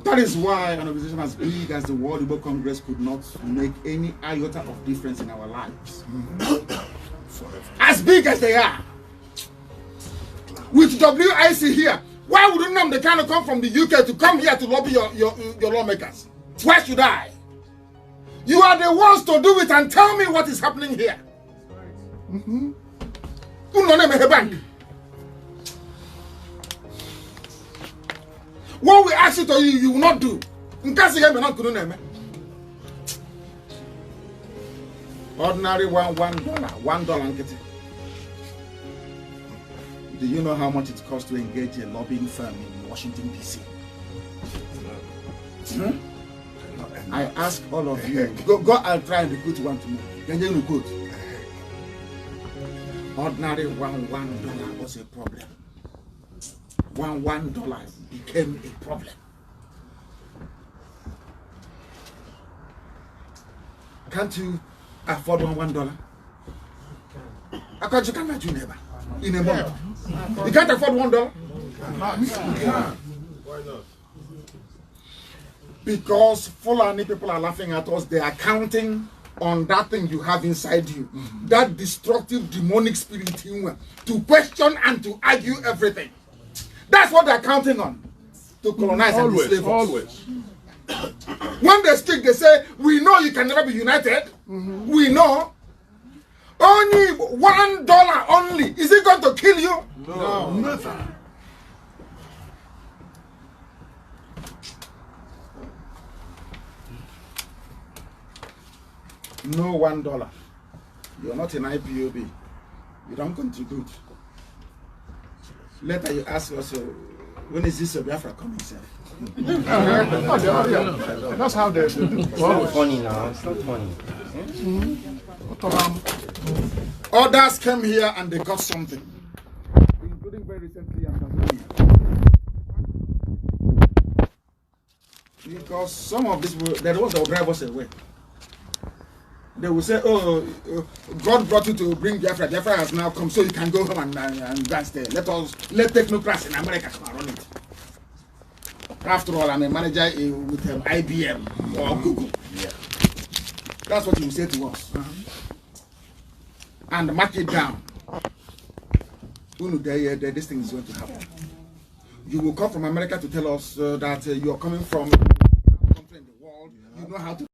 That is why an organization as big as the World Igbo Congress could not make any iota of difference in our lives. As big as they are. With WIC here, why would Nnamdi Kanu come from the UK to come here to lobby your lawmakers? Why should I? You are the ones to do it and tell me what is happening here. What we ask you to you will not do. Ordinary $1. Do you know how much it costs to engage a lobbying firm in Washington, D.C.? I ask all of you, go and try and recruit one to me. Can you recruit? Ordinary $1 was a problem. $1 became a problem. Can't you afford $1? How come you can't do never in a month? You can't afford $1? Why not? Because Fulani people are laughing at us. They are counting on that thing you have inside you, that destructive demonic spirit you to question and to argue everything. That's what they're counting on to colonize and enslave us. Always. When they speak, they say, we know you can never be united. We know. Only $1 only. Is it going to kill you? No. Never. No $1. You're not an IPOB. You don't contribute. Later you ask us, when is this Biafra coming, sir? That's how they do. It's not funny now. It's not funny. Others came here and they got something, including very recently in Tanzania. Because some of these were the ones that will drive us away. They will say, oh, God brought you to bring Biafra. Biafra has now come, so you can go home and dance there. Let technocrats in America come and run it. After all, I'm a manager with IBM or Google. Yeah. That's what you will say to us. And mark it down. This thing is going to happen. You will come from America to tell us that you are coming from a country in the world. You know how to